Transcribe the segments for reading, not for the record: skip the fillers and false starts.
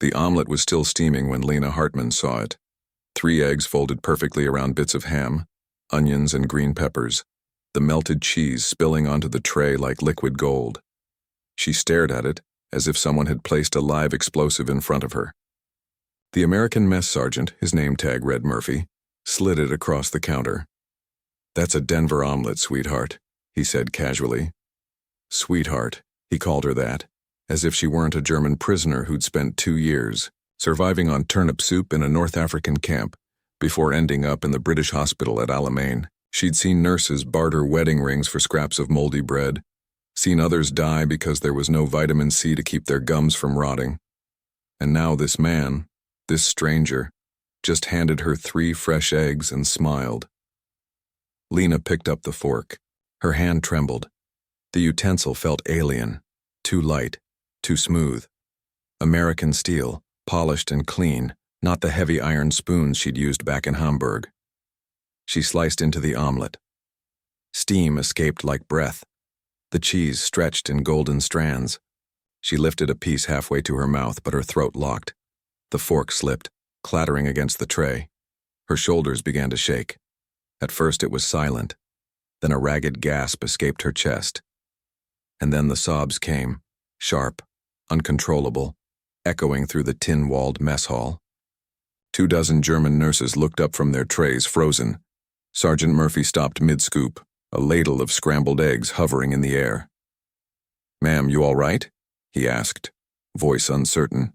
The omelet was still steaming when Lena Hartman saw it. 3 eggs folded perfectly around bits of ham, onions and green peppers, the melted cheese spilling onto the tray like liquid gold. She stared at it as if someone had placed a live explosive in front of her. The American mess sergeant, his name tag read Murphy, slid it across the counter. "That's a Denver omelet, sweetheart," he said casually. Sweetheart, he called her that, as if she weren't a German prisoner who'd spent 2 years surviving on turnip soup in a North African camp before ending up in the British hospital at Alamein. She'd seen nurses barter wedding rings for scraps of moldy bread, seen others die because there was no vitamin C to keep their gums from rotting. And now this man, this stranger, just handed her 3 fresh eggs and smiled. Lena picked up the fork. Her hand trembled. The utensil felt alien, too light, too smooth. American steel, polished and clean, not the heavy iron spoons she'd used back in Hamburg. She sliced into the omelet. Steam escaped like breath. The cheese stretched in golden strands. She lifted a piece halfway to her mouth, but her throat locked. The fork slipped, clattering against the tray. Her shoulders began to shake. At first it was silent. Then a ragged gasp escaped her chest. And then the sobs came, sharp, uncontrollable, echoing through the tin-walled mess hall. 24 German nurses looked up from their trays, frozen. Sergeant Murphy stopped mid-scoop, a ladle of scrambled eggs hovering in the air. "Ma'am, you all right?" he asked, voice uncertain.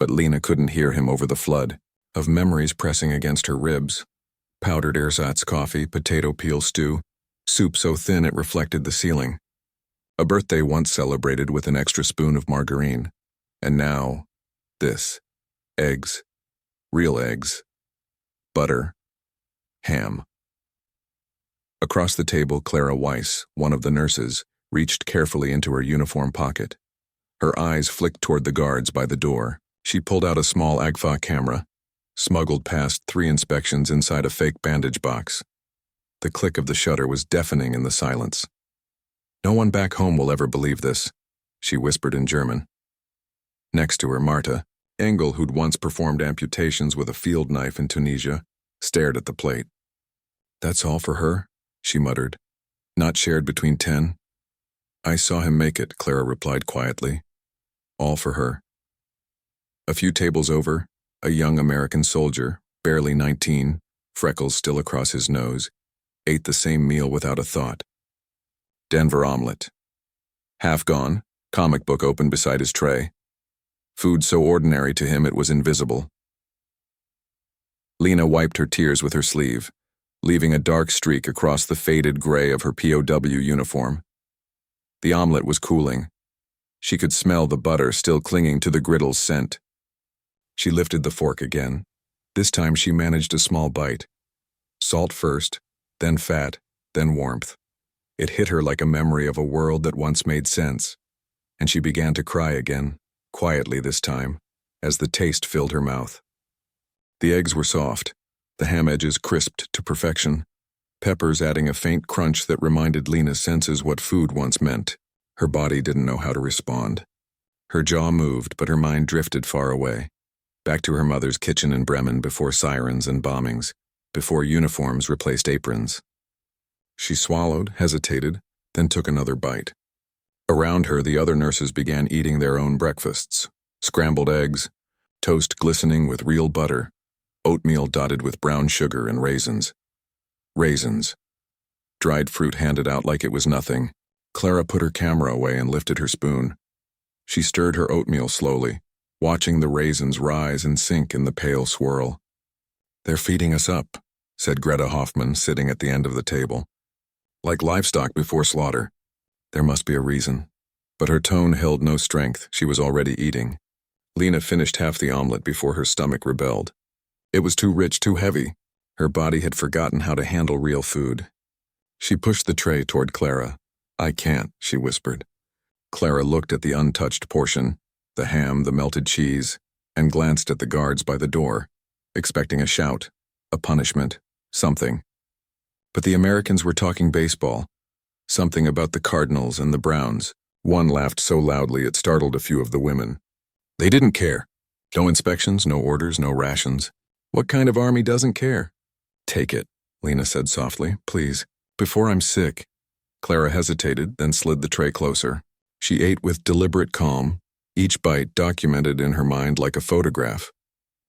But Lena couldn't hear him over the flood of memories pressing against her ribs. Powdered ersatz coffee, potato peel stew, soup so thin it reflected the ceiling. A birthday once celebrated with an extra spoon of margarine. And now, this. Eggs. Real eggs. Butter. Ham. Across the table, Clara Weiss, one of the nurses, reached carefully into her uniform pocket. Her eyes flicked toward the guards by the door. She pulled out a small Agfa camera, smuggled past 3 inspections inside a fake bandage box. The click of the shutter was deafening in the silence. "No one back home will ever believe this," she whispered in German. Next to her, Marta, Engel, who'd once performed amputations with a field knife in Tunisia, stared at the plate. "That's all for her?" she muttered. "Not shared between 10? "I saw him make it," Clara replied quietly. "All for her." A few tables over, a young American soldier, barely 19, freckles still across his nose, ate the same meal without a thought. Denver omelet. Half gone, comic book open beside his tray. Food so ordinary to him it was invisible. Lena wiped her tears with her sleeve, leaving a dark streak across the faded gray of her POW uniform. The omelet was cooling. She could smell the butter still clinging to the griddle's scent. She lifted the fork again. This time she managed a small bite. Salt first, then fat, then warmth. It hit her like a memory of a world that once made sense, and she began to cry again, quietly this time, as the taste filled her mouth. The eggs were soft, the ham edges crisped to perfection, peppers adding a faint crunch that reminded Lena's senses what food once meant. Her body didn't know how to respond. Her jaw moved, but her mind drifted far away, back to her mother's kitchen in Bremen before sirens and bombings, before uniforms replaced aprons. She swallowed, hesitated, then took another bite. Around her, the other nurses began eating their own breakfasts: scrambled eggs, toast glistening with real butter, oatmeal dotted with brown sugar and raisins. Raisins. Dried fruit handed out like it was nothing. Clara put her camera away and lifted her spoon. She stirred her oatmeal slowly, watching the raisins rise and sink in the pale swirl. "They're feeding us up," said Greta Hoffman, sitting at the end of the table. "Like livestock before slaughter. There must be a reason." But her tone held no strength. She was already eating. Lena finished half the omelet before her stomach rebelled. It was too rich, too heavy. Her body had forgotten how to handle real food. She pushed the tray toward Clara. "I can't," she whispered. Clara looked at the untouched portion, the ham, the melted cheese, and glanced at the guards by the door, expecting a shout, a punishment, something. But the Americans were talking baseball, something about the Cardinals and the Browns. One laughed so loudly it startled a few of the women. They didn't care. No inspections, no orders, no rations. What kind of army doesn't care? Take it, Lena said softly, please, before I'm sick. Clara hesitated, then slid the tray closer. She ate with deliberate calm, each bite documented in her mind like a photograph.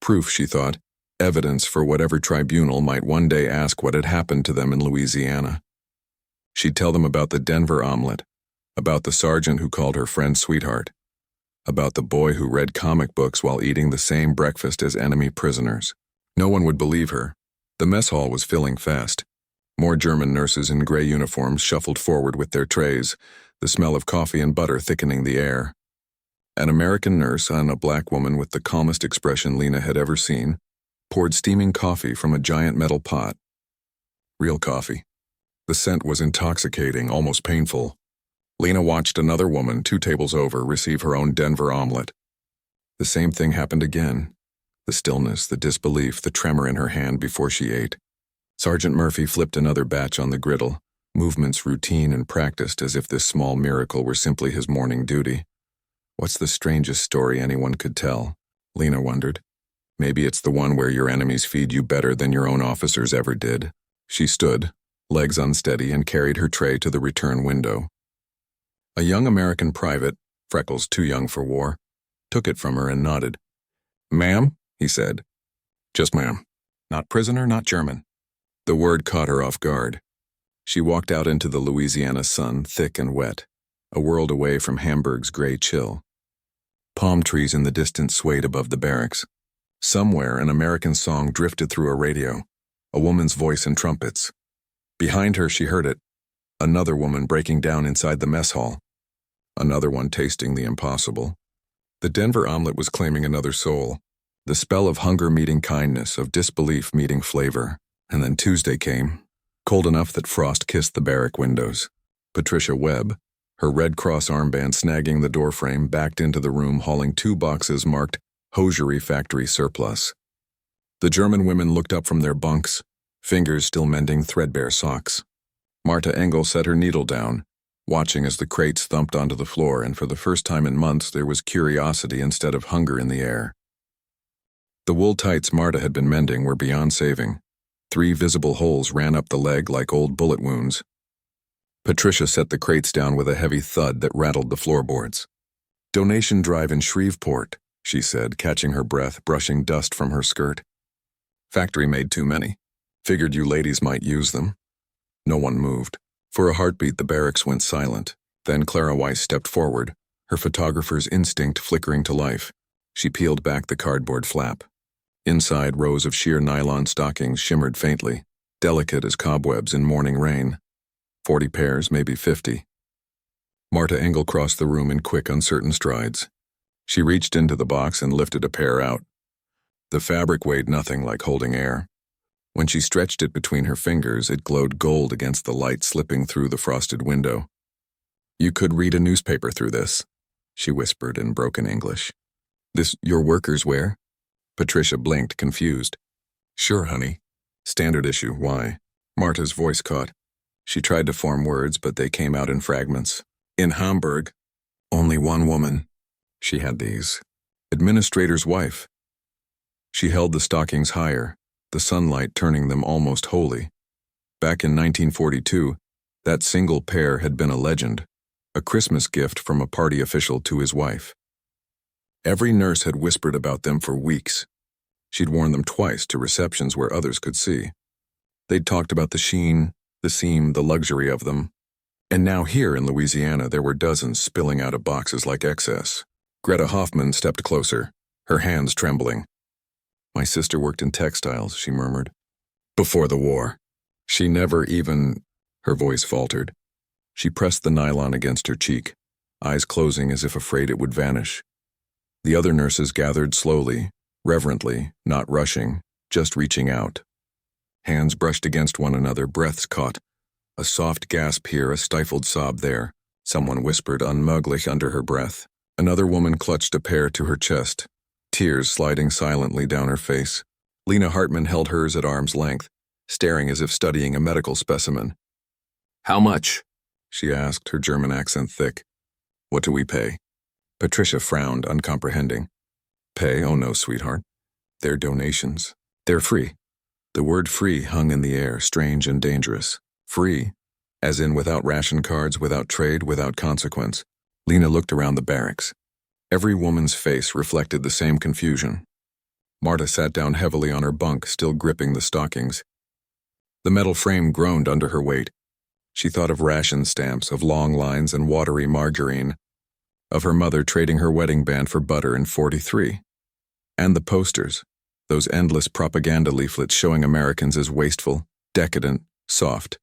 Proof, she thought, evidence for whatever tribunal might one day ask what had happened to them in Louisiana. She'd tell them about the Denver omelet, about the sergeant who called her friend sweetheart, about the boy who read comic books while eating the same breakfast as enemy prisoners. No one would believe her. The mess hall was filling fast. More German nurses in gray uniforms shuffled forward with their trays, the smell of coffee and butter thickening the air. An American nurse, and a black woman with the calmest expression Lena had ever seen, poured steaming coffee from a giant metal pot. Real coffee. The scent was intoxicating, almost painful. Lena watched another woman 2 tables over receive her own Denver omelet. The same thing happened again. The stillness, the disbelief, the tremor in her hand before she ate. Sergeant Murphy flipped another batch on the griddle, movements routine and practiced as if this small miracle were simply his morning duty. What's the strangest story anyone could tell? Lena wondered. Maybe it's the one where your enemies feed you better than your own officers ever did. She stood, legs unsteady, and carried her tray to the return window. A young American private, freckles too young for war, took it from her and nodded. Ma'am, he said. Just ma'am. Not prisoner, not German. The word caught her off guard. She walked out into the Louisiana sun, thick and wet, a world away from Hamburg's gray chill. Palm trees in the distance swayed above the barracks. Somewhere an American song drifted through a radio, a woman's voice and trumpets. Behind her she heard it, another woman breaking down inside the mess hall. Another one tasting the impossible. The Denver omelet was claiming another soul. The spell of hunger meeting kindness, of disbelief meeting flavor. And then Tuesday came, cold enough that frost kissed the barrack windows. Patricia Webb, her Red Cross armband snagging the doorframe, backed into the room hauling 2 boxes marked hosiery factory surplus. The German women looked up from their bunks, fingers still mending threadbare socks. Marta Engel set her needle down, watching as the crates thumped onto the floor, and for the first time in months there was curiosity instead of hunger in the air. The wool tights Marta had been mending were beyond saving. 3 visible holes ran up the leg like old bullet wounds. Patricia set the crates down with a heavy thud that rattled the floorboards. Donation drive in Shreveport, she said, catching her breath, brushing dust from her skirt. Factory made too many. Figured you ladies might use them. No one moved. For a heartbeat, the barracks went silent. Then Clara Weiss stepped forward, her photographer's instinct flickering to life. She peeled back the cardboard flap. Inside, rows of sheer nylon stockings shimmered faintly, delicate as cobwebs in morning rain. 40 pairs, maybe 50. Marta Engel crossed the room in quick, uncertain strides. She reached into the box and lifted a pair out. The fabric weighed nothing, like holding air. When she stretched it between her fingers, it glowed gold against the light slipping through the frosted window. You could read a newspaper through this, she whispered in broken English. This your workers' wear? Patricia blinked, confused. Sure, honey. Standard issue, why? Marta's voice caught. She tried to form words, but they came out in fragments. In Hamburg, only one woman. She had these. Administrator's wife. She held the stockings higher, the sunlight turning them almost holy. Back in 1942, that single pair had been a legend, a Christmas gift from a party official to his wife. Every nurse had whispered about them for weeks. She'd worn them twice to receptions where others could see. They'd talked about the sheen, the seam, the luxury of them. And now here in Louisiana there were dozens spilling out of boxes like excess. Greta Hoffman stepped closer, her hands trembling. My sister worked in textiles, she murmured. Before the war. She never even... Her voice faltered. She pressed the nylon against her cheek, eyes closing as if afraid it would vanish. The other nurses gathered slowly, reverently, not rushing, just reaching out. Hands brushed against one another, breaths caught. A soft gasp here, a stifled sob there. Someone whispered unmöglich under her breath. Another woman clutched a pair to her chest, tears sliding silently down her face. Lena Hartman held hers at arm's length, staring as if studying a medical specimen. How much? She asked, her German accent thick. What do we pay? Patricia frowned, uncomprehending. Pay? Oh no, sweetheart. They're donations. They're free. The word free hung in the air, strange and dangerous. Free, as in without ration cards, without trade, without consequence. Lena looked around the barracks. Every woman's face reflected the same confusion. Marta sat down heavily on her bunk, still gripping the stockings. The metal frame groaned under her weight. She thought of ration stamps, of long lines and watery margarine, of her mother trading her wedding band for butter in '43. And the posters, those endless propaganda leaflets showing Americans as wasteful, decadent, soft.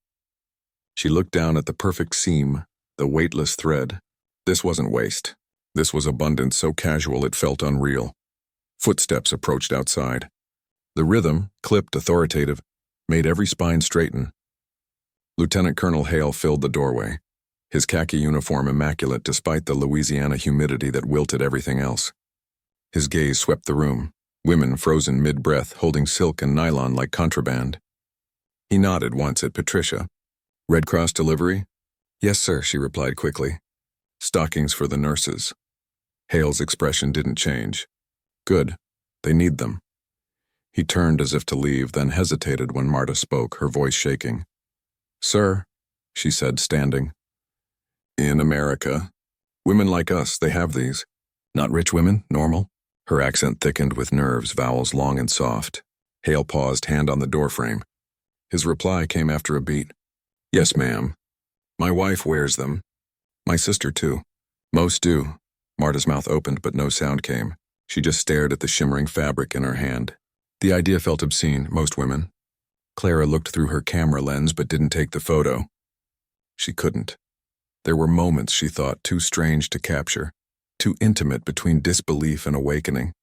She looked down at the perfect seam, the weightless thread. This wasn't waste. This was abundance so casual it felt unreal. Footsteps approached outside. The rhythm, clipped, authoritative, made every spine straighten. Lieutenant Colonel Hale filled the doorway, his khaki uniform immaculate despite the Louisiana humidity that wilted everything else. His gaze swept the room, women frozen mid-breath, holding silk and nylon like contraband. He nodded once at Patricia. "Red Cross delivery?" "Yes, sir," she replied quickly. "Stockings for the nurses." Hale's expression didn't change. "Good. They need them." He turned as if to leave, then hesitated when Marta spoke, her voice shaking. "Sir," she said, standing. "In America, women like us, they have these. Not rich women, normal." Her accent thickened with nerves, vowels long and soft. Hale paused, hand on the doorframe. His reply came after a beat. "Yes, ma'am. My wife wears them. My sister, too." "Most do." Marta's mouth opened, but no sound came. She just stared at the shimmering fabric in her hand. The idea felt obscene, most women. Clara looked through her camera lens but didn't take the photo. She couldn't. There were moments, she thought, too strange to capture, too intimate between disbelief and awakening.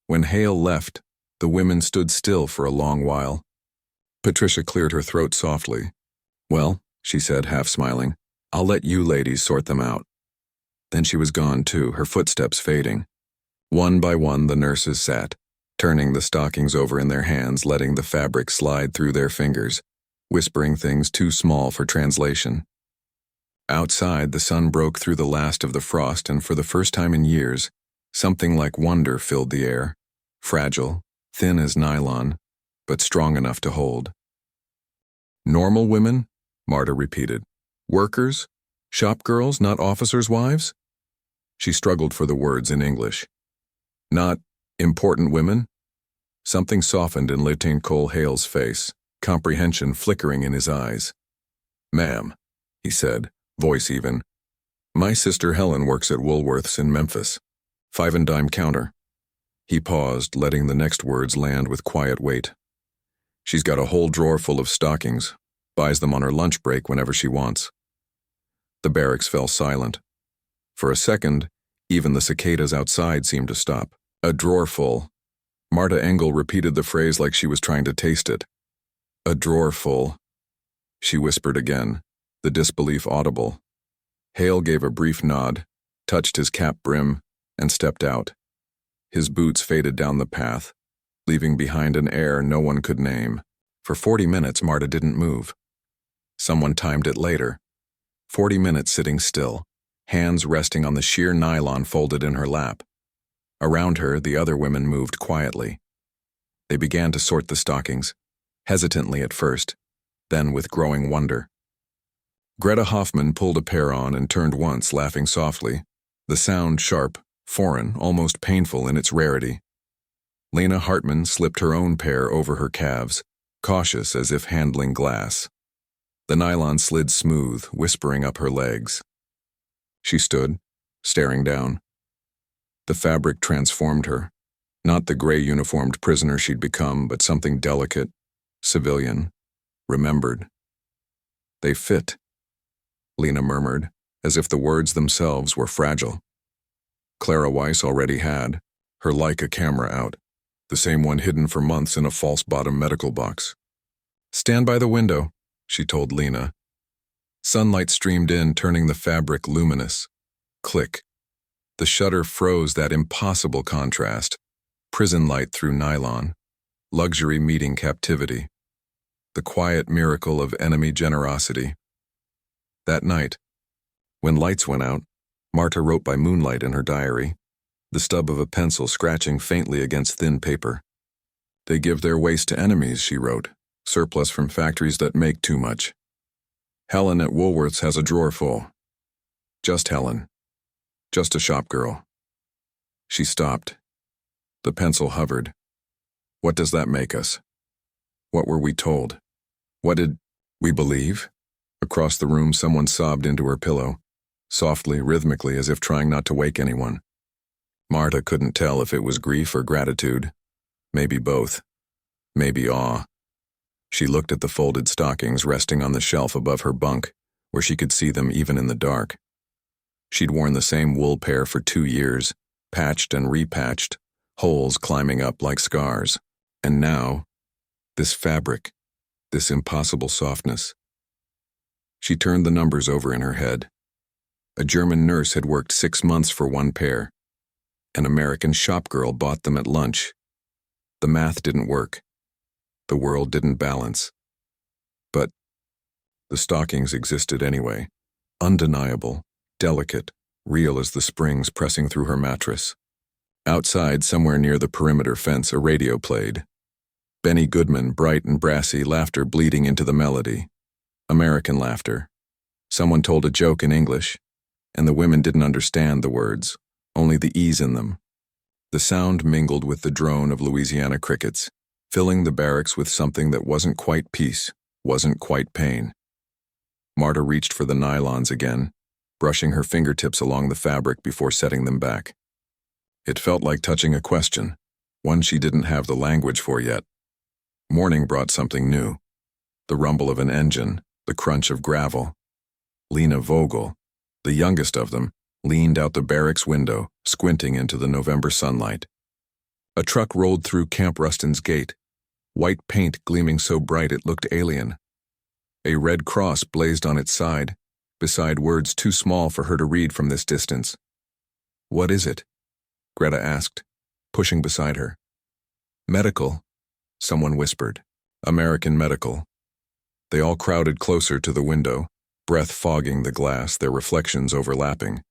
When Hale left, the women stood still for a long while. Patricia cleared her throat softly. "Well," she said, half smiling, "I'll let you ladies sort them out." Then she was gone too, her footsteps fading. One by one the nurses sat, turning the stockings over in their hands, letting the fabric slide through their fingers, whispering things too small for translation. Outside, the sun broke through the last of the frost, and for the first time in years, something like wonder filled the air, fragile, thin as nylon, but strong enough to hold. "Normal women?" Marta repeated. "Workers? Shop girls, not officers' wives?" She struggled for the words in English. "Not important women?" Something softened in Lieutenant Cole Hale's face, comprehension flickering in his eyes. "Ma'am," he said, voice even. "My sister Helen works at Woolworth's in Memphis. 5 and dime counter." He paused, letting the next words land with quiet weight. "She's got a whole drawer full of stockings, buys them on her lunch break whenever she wants." The barracks fell silent. For a second, even the cicadas outside seemed to stop. "A drawer full." Marta Engel repeated the phrase like she was trying to taste it. "A drawer full." She whispered again, the disbelief audible. Hale gave a brief nod, touched his cap brim, and stepped out. His boots faded down the path, leaving behind an air no one could name. For 40 minutes, Marta didn't move. Someone timed it later. 40 minutes sitting still, hands resting on the sheer nylon folded in her lap. Around her, the other women moved quietly. They began to sort the stockings, hesitantly at first, then with growing wonder. Greta Hoffman pulled a pair on and turned once, laughing softly, the sound sharp, foreign, almost painful in its rarity. Lena Hartman slipped her own pair over her calves, cautious as if handling glass. The nylon slid smooth, whispering up her legs. She stood, staring down. The fabric transformed her, not the gray uniformed prisoner she'd become, but something delicate, civilian, remembered. "They fit," Lena murmured, as if the words themselves were fragile. Clara Weiss already had, her Leica camera out, the same one hidden for months in a false-bottom medical box. "Stand by the window," she told Lena. Sunlight streamed in, turning the fabric luminous. Click. The shutter froze that impossible contrast. Prison light through nylon. Luxury meeting captivity. The quiet miracle of enemy generosity. That night, when lights went out, Marta wrote by moonlight in her diary. the stub of a pencil scratching faintly against thin paper. They give their waste to enemies, she wrote, surplus from factories that make too much. Helen at Woolworth's has a drawer full. Just Helen. Just a shop girl. She stopped. The pencil hovered. What does that make us? What were we told? What did we believe? Across the room, someone sobbed into her pillow, softly, rhythmically, as if trying not to wake anyone. Marta couldn't tell if it was grief or gratitude. Maybe both. Maybe awe. She looked at the folded stockings resting on the shelf above her bunk, where she could see them even in the dark. She'd worn the same wool pair for 2 years, patched and repatched, holes climbing up like scars. And now, this fabric, this impossible softness. She turned the numbers over in her head. A German nurse had worked 6 months for one pair. An American shopgirl bought them at lunch. The math didn't work. The world didn't balance. But the stockings existed anyway, undeniable, delicate, real as the springs pressing through her mattress. Outside, somewhere near the perimeter fence, a radio played. Benny Goodman, bright and brassy, laughter bleeding into the melody. American laughter. Someone told a joke in English, and the women didn't understand the words, only the ease in them. The sound mingled with the drone of Louisiana crickets, filling the barracks with something that wasn't quite peace, wasn't quite pain. Marta reached for the nylons again, brushing her fingertips along the fabric before setting them back. It felt like touching a question, one she didn't have the language for yet. Morning brought something new. The rumble of an engine, the crunch of gravel. Lena Vogel, the youngest of them, leaned out the barracks window, squinting into the November sunlight. A truck rolled through Camp Rustin's gate, white paint gleaming so bright it looked alien. A red cross blazed on its side, beside words too small for her to read from this distance. "What is it?" Greta asked, pushing beside her. "Medical," someone whispered. "American medical." They all crowded closer to the window, breath fogging the glass, their reflections overlapping.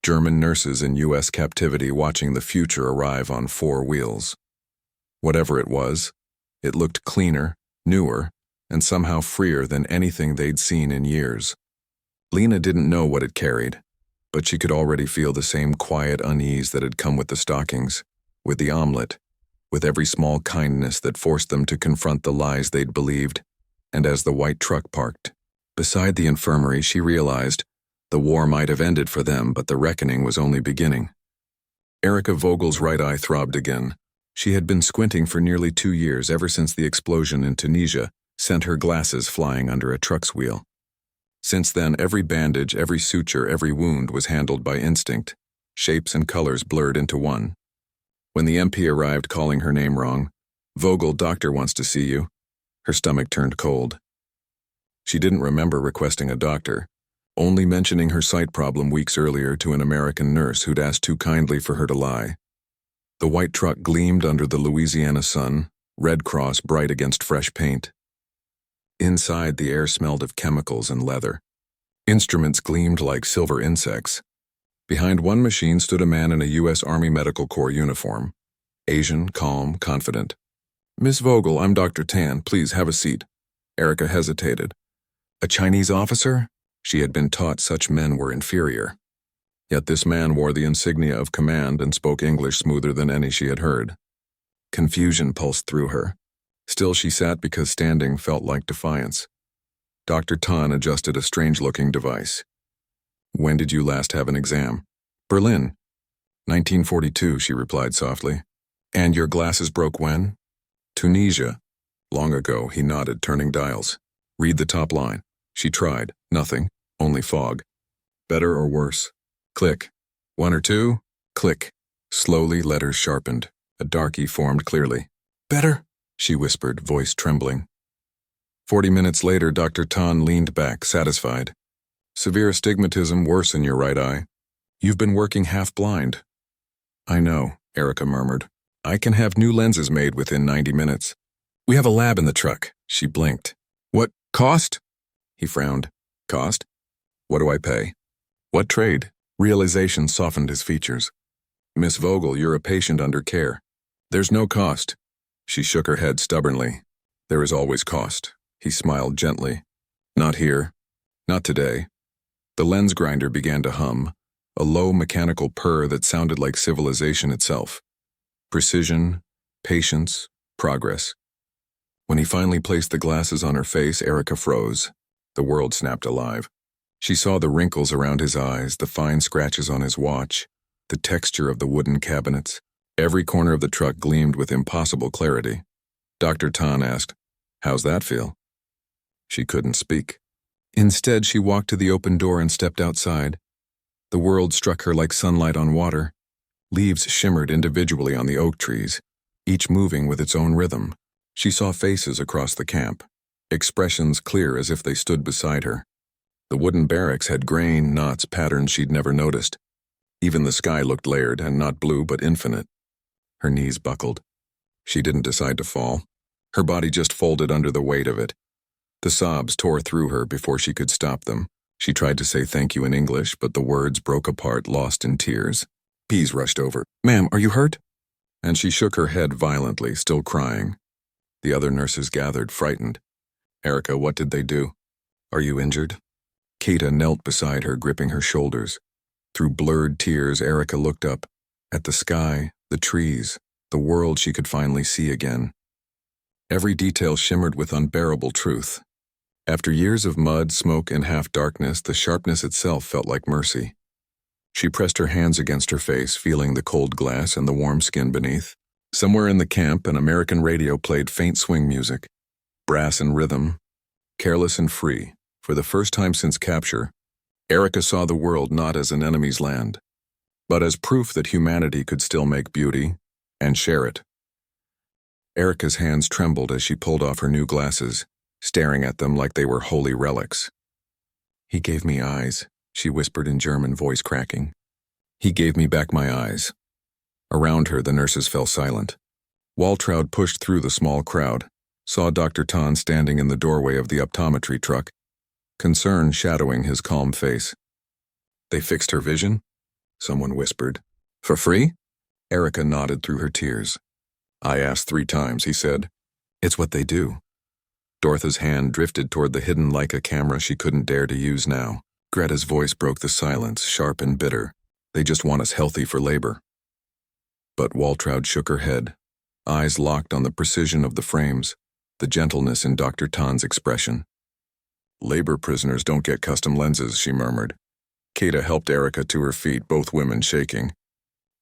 German nurses in U.S. captivity watching the future arrive on 4 wheels. Whatever it was, it looked cleaner, newer, and somehow freer than anything they'd seen in years. Lena didn't know what it carried, but she could already feel the same quiet unease that had come with the stockings, with the omelet, with every small kindness that forced them to confront the lies they'd believed. And as the white truck parked beside the infirmary, she realized the war might have ended for them, but the reckoning was only beginning. Erica Vogel's right eye throbbed again. She had been squinting for nearly 2 years, ever since the explosion in Tunisia sent her glasses flying under a truck's wheel. Since then, every bandage, every suture, every wound was handled by instinct, shapes and colors blurred into one. When the MP arrived calling her name wrong, "Vogel, doctor wants to see you," her stomach turned cold. She didn't remember requesting a doctor, only mentioning her sight problem weeks earlier to an American nurse who'd asked too kindly for her to lie. The white truck gleamed under the Louisiana sun, red cross bright against fresh paint. Inside, the air smelled of chemicals and leather. Instruments gleamed like silver insects. Behind one machine stood a man in a U.S. Army Medical Corps uniform. Asian, calm, confident. "Miss Vogel, I'm Dr. Tan. Please have a seat." Erica hesitated. A Chinese officer? She had been taught such men were inferior. Yet this man wore the insignia of command and spoke English smoother than any she had heard. Confusion pulsed through her. Still she sat because standing felt like defiance. Dr. Tan adjusted a strange-looking device. "When did you last have an exam?" "Berlin." 1942, she replied softly. "And your glasses broke when?" "Tunisia." "Long ago," he nodded, turning dials. "Read the top line." She tried. Nothing. Only fog. "Better or worse?" Click. 1 or 2? Click. Slowly, letters sharpened. A darkie formed clearly. "Better," she whispered, voice trembling. 40 minutes later, Dr. Tan leaned back, satisfied. "Severe astigmatism, worse in your right eye. You've been working half-blind." "I know," Erica murmured. "I can have new lenses made within 90 minutes. We have a lab in the truck." She blinked. "What, cost?" He frowned. "Cost? What do I pay?" "What trade?" Realization softened his features. Miss Vogel, you're a patient under care. There's no cost. She shook her head stubbornly. There is always cost. He smiled gently. Not here. Not today. The lens grinder began to hum, a low mechanical purr that sounded like civilization itself. Precision, patience, progress. When he finally placed the glasses on her face, Erica froze. The world snapped alive. She saw the wrinkles around his eyes, the fine scratches on his watch, the texture of the wooden cabinets. Every corner of the truck gleamed with impossible clarity. Dr. Tan asked, "How's that feel?" She couldn't speak. Instead, she walked to the open door and stepped outside. The world struck her like sunlight on water. Leaves shimmered individually on the oak trees, each moving with its own rhythm. She saw faces across the camp, expressions clear as if they stood beside her. The wooden barracks had grain, knots, patterns she'd never noticed. Even the sky looked layered, and not blue but infinite. Her knees buckled. She didn't decide to fall. Her body just folded under the weight of it. The sobs tore through her before she could stop them. She tried to say thank you in English, but the words broke apart, lost in tears. Peas rushed over. "Ma'am, are you hurt?" And she shook her head violently, still crying. The other nurses gathered, frightened. "Erica, what did they do? Are you injured?" Keita knelt beside her, gripping her shoulders. Through blurred tears, Erica looked up, at the sky, the trees, the world she could finally see again. Every detail shimmered with unbearable truth. After years of mud, smoke, and half-darkness, the sharpness itself felt like mercy. She pressed her hands against her face, feeling the cold glass and the warm skin beneath. Somewhere in the camp, an American radio played faint swing music, brass and rhythm, careless and free. For the first time since capture, Erica saw the world not as an enemy's land, but as proof that humanity could still make beauty and share it. Erica's hands trembled as she pulled off her new glasses, staring at them like they were holy relics. "He gave me eyes," she whispered in German, voice cracking. "He gave me back my eyes." Around her, the nurses fell silent. Waltraud pushed through the small crowd, saw Dr. Tan standing in the doorway of the optometry truck, concern shadowing his calm face. "They fixed her vision?" someone whispered. "For free?" Erica nodded through her tears. "I asked 3 times, he said. "It's what they do." Dortha's hand drifted toward the hidden Leica camera she couldn't dare to use now. Greta's voice broke the silence, sharp and bitter. "They just want us healthy for labor." But Waltraud shook her head, eyes locked on the precision of the frames, the gentleness in Dr. Tan's expression. "Labor prisoners don't get custom lenses," she murmured. Keita helped Erica to her feet, both women shaking.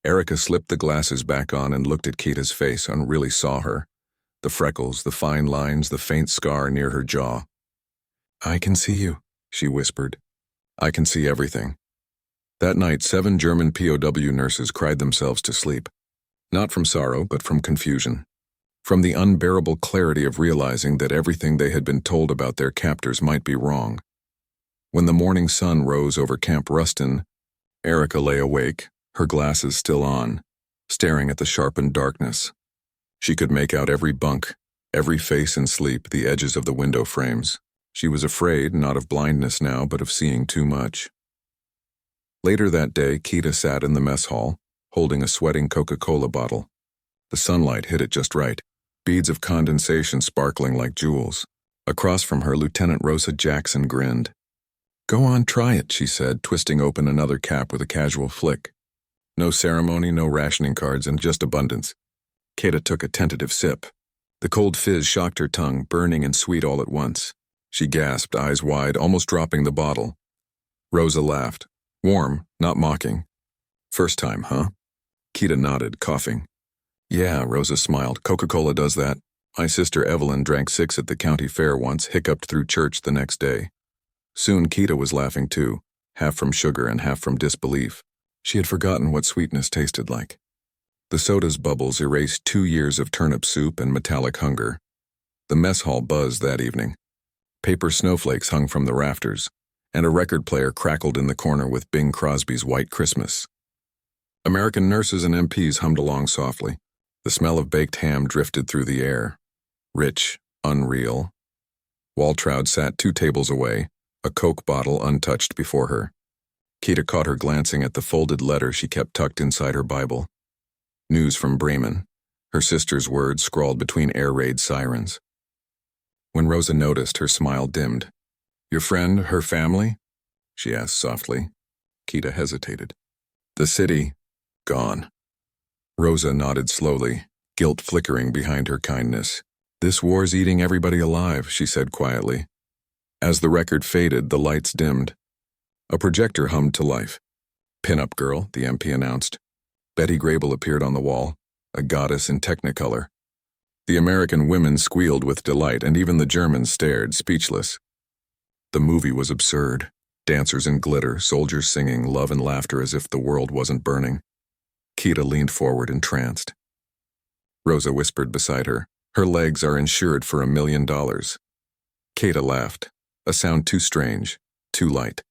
Erica slipped the glasses back on and looked at Keita's face and really saw her. The freckles, the fine lines, the faint scar near her jaw. "I can see you," she whispered. "I can see everything." That night, 7 German POW nurses cried themselves to sleep. Not from sorrow, but from confusion. From the unbearable clarity of realizing that everything they had been told about their captors might be wrong. When the morning sun rose over Camp Ruston, Erica lay awake, her glasses still on, staring at the sharpened darkness. She could make out every bunk, every face in sleep, the edges of the window frames. She was afraid, not of blindness now, but of seeing too much. Later that day, Keita sat in the mess hall, holding a sweating Coca-Cola bottle. The sunlight hit it just right, beads of condensation sparkling like jewels. Across from her, Lieutenant Rosa Jackson grinned. "Go on, try it," she said, twisting open another cap with a casual flick. No ceremony, no rationing cards, and just abundance. Keita took a tentative sip. The cold fizz shocked her tongue, burning and sweet all at once. She gasped, eyes wide, almost dropping the bottle. Rosa laughed. Warm, not mocking. "First time, huh?" Keita nodded, coughing. "Yeah," Rosa smiled. "Coca-Cola does that. My sister Evelyn drank 6 at the county fair once, hiccuped through church the next day." Soon Keita was laughing too, half from sugar and half from disbelief. She had forgotten what sweetness tasted like. The soda's bubbles erased 2 years of turnip soup and metallic hunger. The mess hall buzzed that evening. Paper snowflakes hung from the rafters, and a record player crackled in the corner with Bing Crosby's White Christmas. American nurses and MPs hummed along softly. The smell of baked ham drifted through the air. Rich, unreal. Waltraud sat 2 tables away, a Coke bottle untouched before her. Kita caught her glancing at the folded letter she kept tucked inside her Bible. News from Bremen, her sister's words scrawled between air raid sirens. When Rosa noticed, her smile dimmed. "Your friend, her family?" she asked softly. Kita hesitated. "The city, gone." Rosa nodded slowly, guilt flickering behind her kindness. "This war's eating everybody alive," she said quietly. As the record faded, the lights dimmed. A projector hummed to life. "Pin-up girl," the MP announced. Betty Grable appeared on the wall, a goddess in technicolor. The American women squealed with delight, and even the Germans stared, speechless. The movie was absurd. Dancers in glitter, soldiers singing, love and laughter as if the world wasn't burning. Kita leaned forward, entranced. Rosa whispered beside her, "Her legs are insured for $1 million. Kita laughed, a sound too strange, too light.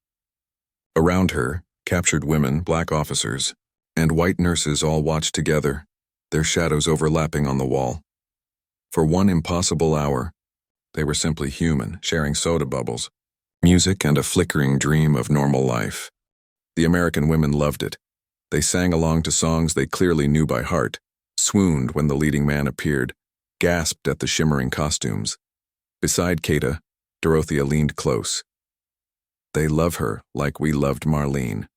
Around her, captured women, black officers, and white nurses all watched together, their shadows overlapping on the wall. For one impossible hour, they were simply human, sharing soda bubbles, music, and a flickering dream of normal life. The American women loved it. They sang along to songs they clearly knew by heart, swooned when the leading man appeared, gasped at the shimmering costumes. Beside Kita, Dorothea leaned close. "They love her like we loved Marlene."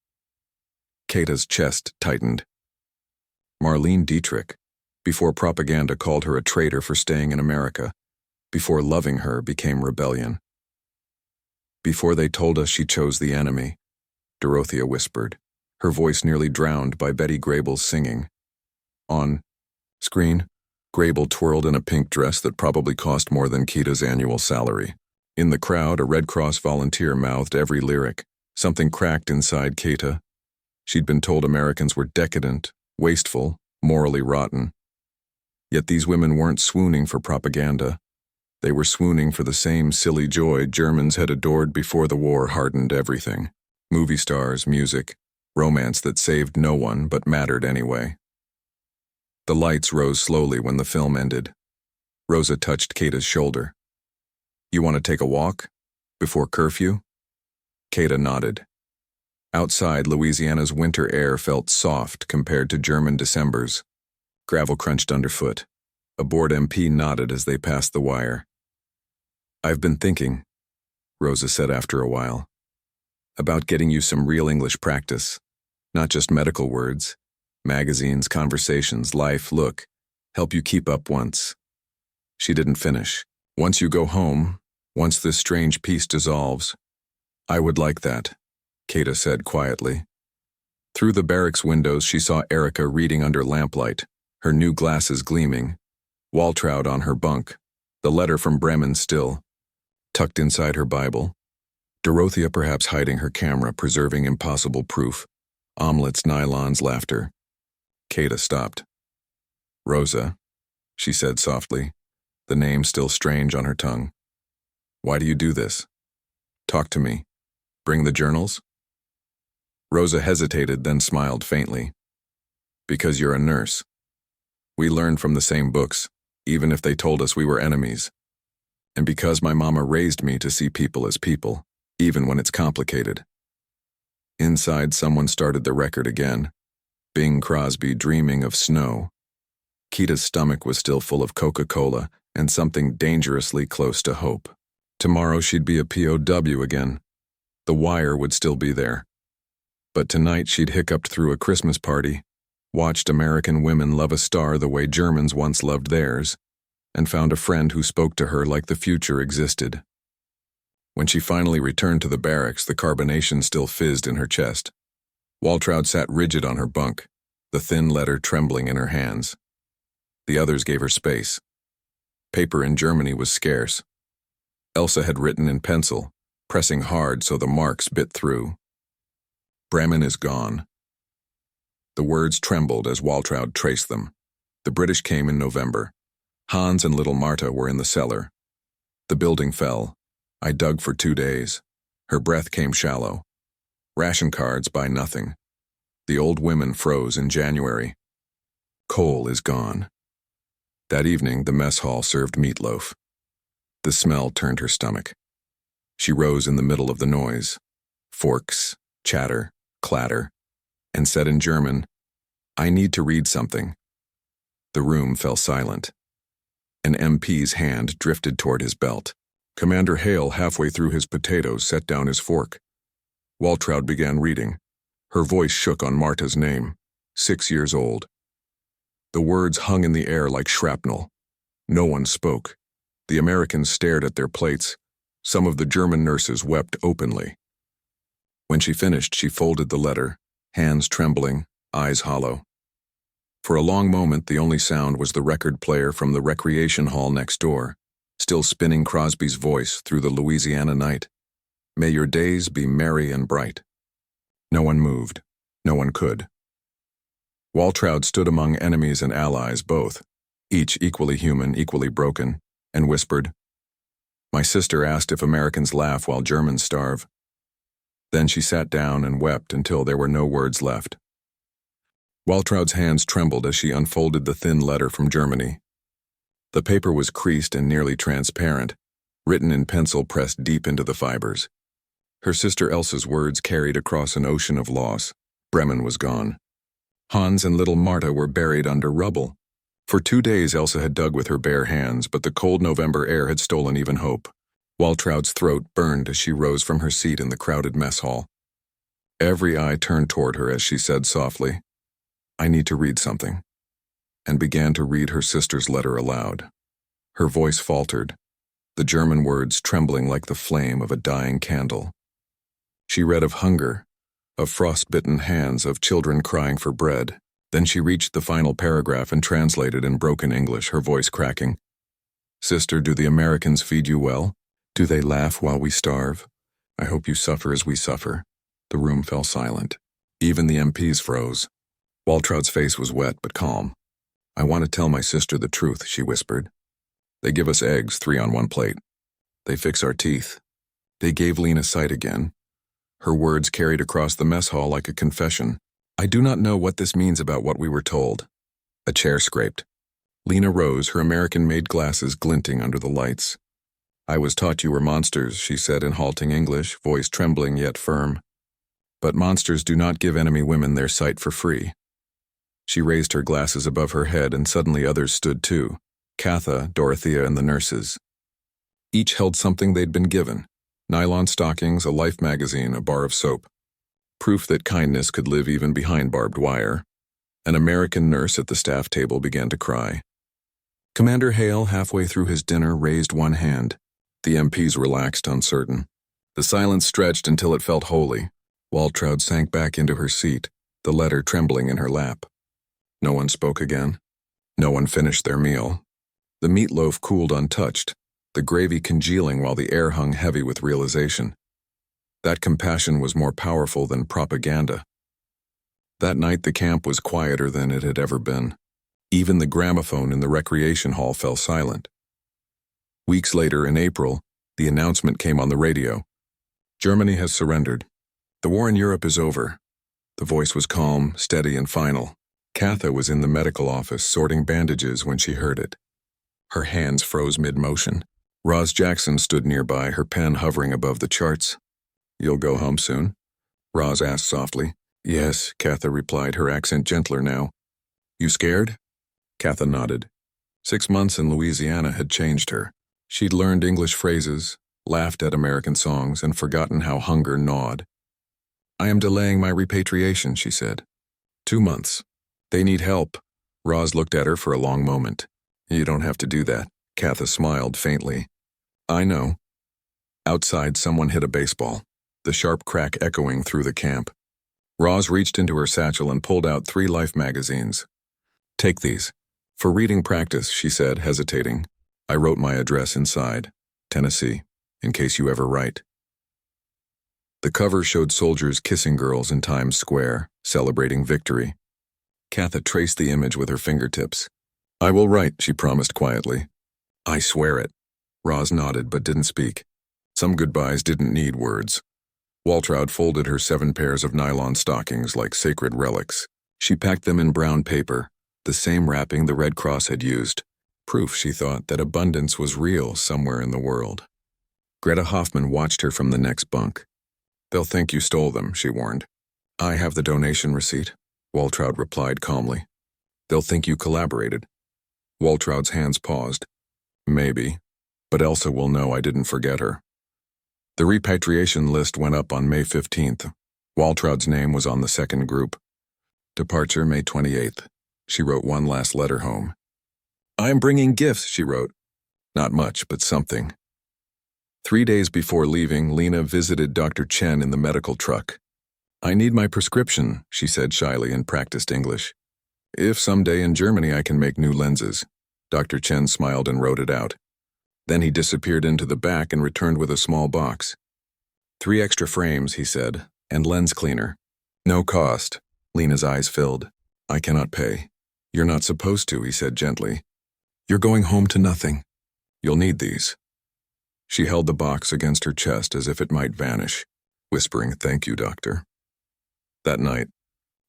Kata's chest tightened. Marlene Dietrich, before propaganda called her a traitor for staying in America, before loving her became rebellion. "Before they told us she chose the enemy," Dorothea whispered, her voice nearly drowned by Betty Grable's singing. On screen, Grable twirled in a pink dress that probably cost more than Kita's annual salary. In the crowd, a Red Cross volunteer mouthed every lyric. Something cracked inside Kita. She'd been told Americans were decadent, wasteful, morally rotten. Yet these women weren't swooning for propaganda. They were swooning for the same silly joy Germans had adored before the war hardened everything. Movie stars, music, romance that saved no one but mattered anyway. The lights rose slowly when the film ended. Rosa touched Kata's shoulder. "You want to take a walk? Before curfew?" Kata nodded. Outside, Louisiana's winter air felt soft compared to German Decembers. Gravel crunched underfoot. A bored MP nodded as they passed the wire. "I've been thinking," Rosa said after a while, "about getting you some real English practice. Not just medical words. Magazines, conversations, life, look. Help you keep up once." She didn't finish. "Once you go home, once this strange peace dissolves." "I would like that," Kata said quietly. Through the barracks windows, she saw Erica reading under lamplight, her new glasses gleaming. Waltraud on her bunk, the letter from Bremen still, tucked inside her Bible. Dorothea perhaps hiding her camera, preserving impossible proof. Omelet's nylons laughter. Kata stopped. "Rosa," she said softly, the name still strange on her tongue. "Why do you do this? Talk to me. Bring the journals?" Rosa hesitated, then smiled faintly. "Because you're a nurse. We learned from the same books, even if they told us we were enemies. And because my mama raised me to see people as people, even when it's complicated." Inside, someone started the record again. Bing Crosby dreaming of snow. Kita's stomach was still full of Coca-Cola and something dangerously close to hope. Tomorrow she'd be a POW again. The wire would still be there. But tonight she'd hiccuped through a Christmas party, watched American women love a star the way Germans once loved theirs, and found a friend who spoke to her like the future existed. When she finally returned to the barracks, the carbonation still fizzed in her chest. Waltraud sat rigid on her bunk, the thin letter trembling in her hands. The others gave her space. Paper in Germany was scarce. Elsa had written in pencil, pressing hard so the marks bit through. "Bremen is gone." The words trembled as Waltraud traced them. The British came in November. Hans and little Marta were in the cellar. The building fell. I dug for 2 days. Her breath came shallow. Ration cards buy nothing. The old women froze in January. Coal is gone. That evening, the mess hall served meatloaf. The smell turned her stomach. She rose in the middle of the noise. Forks, chatter, clatter, and said in German, "I need to read something." The room fell silent. An MP's hand drifted toward his belt. Commander Hale, halfway through his potatoes, set down his fork. Waltraud began reading. Her voice shook on Marta's name, 6 years old. The words hung in the air like shrapnel. No one spoke. The Americans stared at their plates. Some of the German nurses wept openly. When she finished, she folded the letter, hands trembling, eyes hollow. For a long moment, the only sound was the record player from the recreation hall next door, still spinning Crosby's voice through the Louisiana night. May your days be merry and bright. No one moved. No one could. Waltraud stood among enemies and allies both, each equally human, equally broken, and whispered, "My sister asked if Americans laugh while Germans starve." Then she sat down and wept until there were no words left. Waltraud's hands trembled as she unfolded the thin letter from Germany. The paper was creased and nearly transparent, written in pencil pressed deep into the fibers. Her sister Elsa's words carried across an ocean of loss. Bremen was gone. Hans and little Marta were buried under rubble. For 2 days Elsa had dug with her bare hands, but the cold November air had stolen even hope. Waltraud's throat burned as she rose from her seat in the crowded mess hall. Every eye turned toward her as she said softly, "I need to read something," and began to read her sister's letter aloud. Her voice faltered, the German words trembling like the flame of a dying candle. She read of hunger, of frostbitten hands, of children crying for bread. Then she reached the final paragraph and translated in broken English, her voice cracking. "Sister, do the Americans feed you well? Do they laugh while we starve? I hope you suffer as we suffer." The room fell silent. Even the MPs froze. Waltraud's face was wet but calm. "I want to tell my sister the truth," she whispered. "They give us eggs, 3 on 1 plate. They fix our teeth. They gave Lena sight again." Her words carried across the mess hall like a confession. "I do not know what this means about what we were told." A chair scraped. Lena rose, her American-made glasses glinting under the lights. "I was taught you were monsters," she said in halting English, voice trembling yet firm. "But monsters do not give enemy women their sight for free." She raised her glasses above her head, and suddenly others stood too. Katha, Dorothea, and the nurses. Each held something they'd been given. Nylon stockings, a Life magazine, a bar of soap. Proof that kindness could live even behind barbed wire. An American nurse at the staff table began to cry. Commander Hale, halfway through his dinner, raised one hand. The MPs relaxed, uncertain. The silence stretched until it felt holy. Waltraud sank back into her seat, the letter trembling in her lap. No one spoke again. No one finished their meal. The meatloaf cooled untouched, the gravy congealing while the air hung heavy with realization. That compassion was more powerful than propaganda. That night the camp was quieter than it had ever been. Even the gramophone in the recreation hall fell silent. Weeks later, in April, the announcement came on the radio. "Germany has surrendered. The war in Europe is over." The voice was calm, steady, and final. Katha was in the medical office sorting bandages when she heard it. Her hands froze mid-motion. Roz Jackson stood nearby, her pen hovering above the charts. "You'll go home soon?" Roz asked softly. "Yes," Katha replied, her accent gentler now. "You scared?" Katha nodded. 6 months in Louisiana had changed her. She'd learned English phrases, laughed at American songs, and forgotten how hunger gnawed. "I am delaying my repatriation," she said. 2 months. They need help." Roz looked at her for a long moment. "You don't have to do that." Katha smiled faintly. "I know." Outside, someone hit a baseball, the sharp crack echoing through the camp. Roz reached into her satchel and pulled out 3 Life magazines. "Take these. For reading practice," she said, hesitating. "I wrote my address inside, Tennessee, in case you ever write." The cover showed soldiers kissing girls in Times Square, celebrating victory. Katha traced the image with her fingertips. "I will write," she promised quietly. "I swear it." Roz nodded but didn't speak. Some goodbyes didn't need words. Waltraud folded her 7 pairs of nylon stockings like sacred relics. She packed them in brown paper, the same wrapping the Red Cross had used. Proof, she thought, that abundance was real somewhere in the world. Greta Hoffman watched her from the next bunk. "They'll think you stole them," she warned. I have the donation receipt, Waltraud replied calmly. They'll think you collaborated. Waltraud's hands paused. Maybe, but Elsa will know I didn't forget her. The repatriation list went up on May 15th. Waltraud's name was on the second group. Departure May 28th. She wrote one last letter home. I'm bringing gifts, she wrote. Not much, but something. 3 days before leaving, Lena visited Dr. Chen in the medical truck. I need my prescription, she said shyly and practiced English. If someday in Germany I can make new lenses. Dr. Chen smiled and wrote it out. Then he disappeared into the back and returned with a small box. 3 extra frames, he said, and lens cleaner. No cost. Lena's eyes filled. I cannot pay. You're not supposed to, he said gently. You're going home to nothing. You'll need these. She held the box against her chest as if it might vanish, whispering, Thank you, doctor. That night,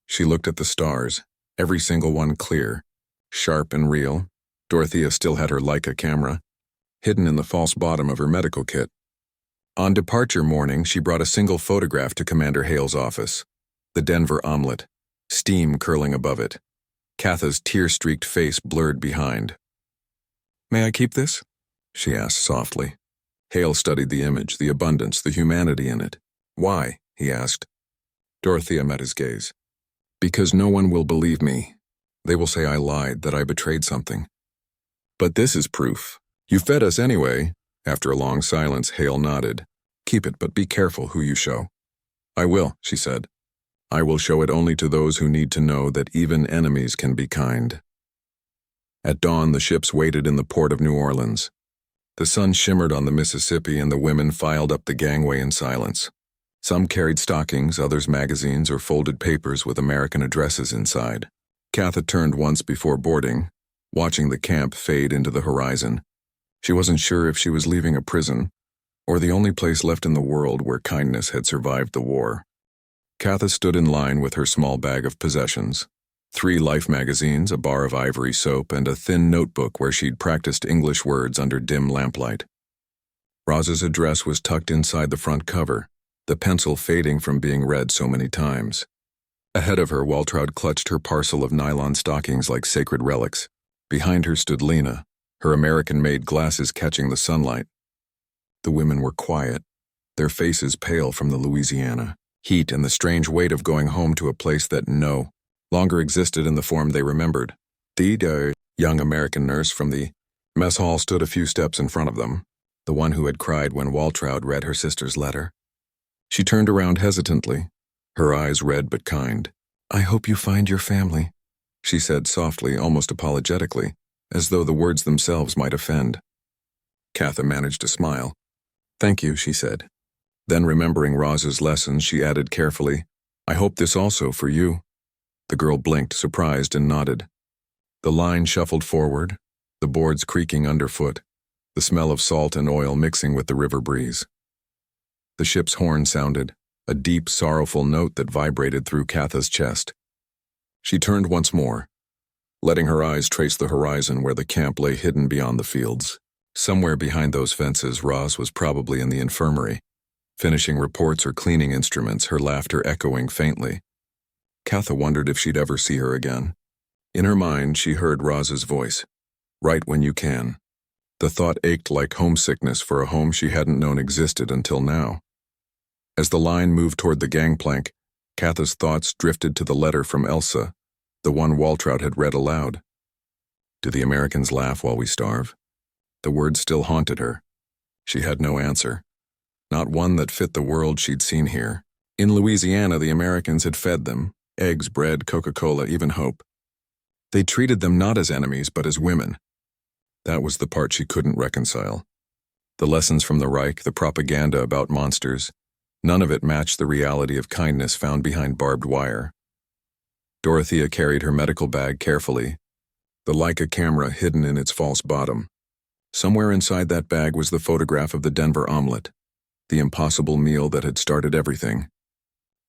she looked at the stars, every single one clear, sharp and real. Dorothea still had her Leica camera, hidden in the false bottom of her medical kit. On departure morning, she brought a single photograph to Commander Hale's office. The Denver Omelet, steam curling above it. Katha's tear-streaked face blurred behind. May I keep this? She asked softly. Hale studied the image, the abundance, the humanity in it. Why? He asked. Dorothea met his gaze. Because no one will believe me. They will say I lied, that I betrayed something. But this is proof. You fed us anyway. After a long silence, Hale nodded. Keep it, but be careful who you show. I will, she said. I will show it only to those who need to know that even enemies can be kind. At dawn, the ships waited in the port of New Orleans. The sun shimmered on the Mississippi and the women filed up the gangway in silence. Some carried stockings, others magazines or folded papers with American addresses inside. Katha turned once before boarding, watching the camp fade into the horizon. She wasn't sure if she was leaving a prison, or the only place left in the world where kindness had survived the war. Katha stood in line with her small bag of possessions. 3 Life magazines, a bar of ivory soap, and a thin notebook where she'd practiced English words under dim lamplight. Roz's address was tucked inside the front cover, the pencil fading from being read so many times. Ahead of her, Waltraud clutched her parcel of nylon stockings like sacred relics. Behind her stood Lena, her American-made glasses catching the sunlight. The women were quiet, their faces pale from the Louisiana heat and the strange weight of going home to a place that no longer existed in the form they remembered. The young American nurse from the mess hall stood a few steps in front of them, the one who had cried when Waltraud read her sister's letter. She turned around hesitantly, her eyes red but kind. I hope you find your family, she said softly, almost apologetically, as though the words themselves might offend. Katha managed to smile. Thank you, she said. Then, remembering Roz's lessons, she added carefully, I hope this also for you. The girl blinked, surprised, and nodded. The line shuffled forward, the boards creaking underfoot, the smell of salt and oil mixing with the river breeze. The ship's horn sounded, a deep, sorrowful note that vibrated through Katha's chest. She turned once more, letting her eyes trace the horizon where the camp lay hidden beyond the fields. Somewhere behind those fences, Roz was probably in the infirmary, finishing reports or cleaning instruments, her laughter echoing faintly. Katha wondered if she'd ever see her again. In her mind, she heard Roz's voice. Write when you can. The thought ached like homesickness for a home she hadn't known existed until now. As the line moved toward the gangplank, Katha's thoughts drifted to the letter from Elsa, the one Waltraud had read aloud. Do the Americans laugh while we starve? The words still haunted her. She had no answer. Not one that fit the world she'd seen here. In Louisiana, the Americans had fed them. Eggs, bread, Coca-Cola, even hope. They treated them not as enemies, but as women. That was the part she couldn't reconcile. The lessons from the Reich, the propaganda about monsters, none of it matched the reality of kindness found behind barbed wire. Dorothea carried her medical bag carefully, the Leica camera hidden in its false bottom. Somewhere inside that bag was the photograph of the Denver Omelet, the impossible meal that had started everything.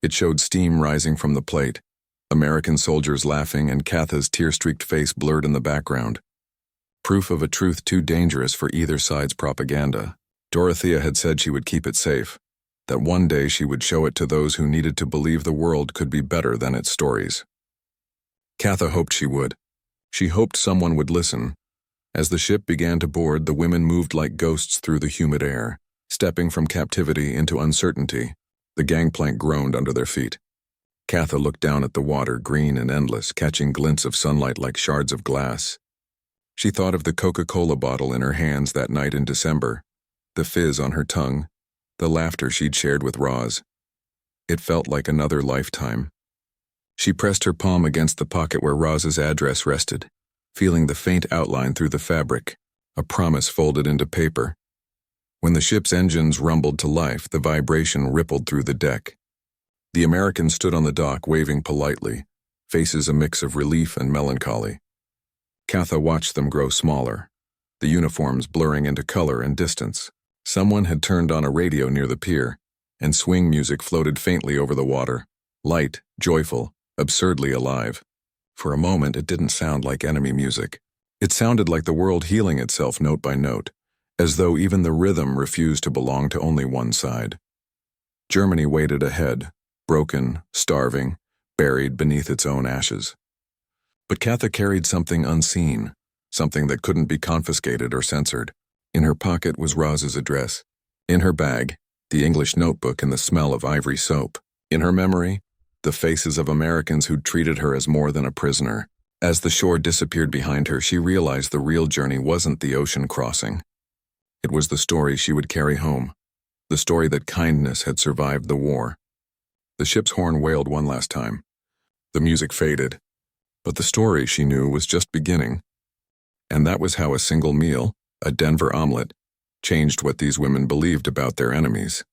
It showed steam rising from the plate, American soldiers laughing, and Katha's tear-streaked face blurred in the background. Proof of a truth too dangerous for either side's propaganda. Dorothea had said she would keep it safe. that one day she would show it to those who needed to believe the world could be better than its stories. Katha hoped she would. She hoped someone would listen. As the ship began to board, the women moved like ghosts through the humid air, stepping from captivity into uncertainty. The gangplank groaned under their feet. Katha looked down at the water, green and endless, catching glints of sunlight like shards of glass. She thought of the Coca-Cola bottle in her hands that night in December, the fizz on her tongue, the laughter she'd shared with Roz. It felt like another lifetime. She pressed her palm against the pocket where Roz's address rested, feeling the faint outline through the fabric, a promise folded into paper. When the ship's engines rumbled to life, the vibration rippled through the deck. The Americans stood on the dock, waving politely, faces a mix of relief and melancholy. Katha watched them grow smaller, the uniforms blurring into color and distance. Someone had turned on a radio near the pier, and swing music floated faintly over the water, light, joyful, absurdly alive. For a moment, it didn't sound like enemy music. It sounded like the world healing itself note by note, as though even the rhythm refused to belong to only one side. Germany waited ahead, broken, starving, buried beneath its own ashes. But Katha carried something unseen, something that couldn't be confiscated or censored. In her pocket was Roz's address. In her bag, the English notebook and the smell of ivory soap. In her memory, the faces of Americans who'd treated her as more than a prisoner. As the shore disappeared behind her, she realized the real journey wasn't the ocean crossing. It was the story she would carry home, the story that kindness had survived the war. The ship's horn wailed one last time. The music faded, but the story, she knew, was just beginning. And that was how a single meal, a Denver omelet, changed what these women believed about their enemies.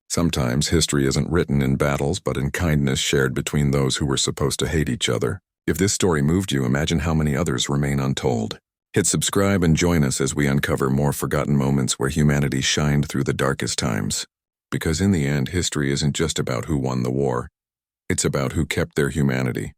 Sometimes history isn't written in battles, but in kindness shared between those who were supposed to hate each other. If this story moved you, imagine how many others remain untold. Hit subscribe and join us as we uncover more forgotten moments where humanity shined through the darkest times. Because in the end, history isn't just about who won the war. It's about who kept their humanity.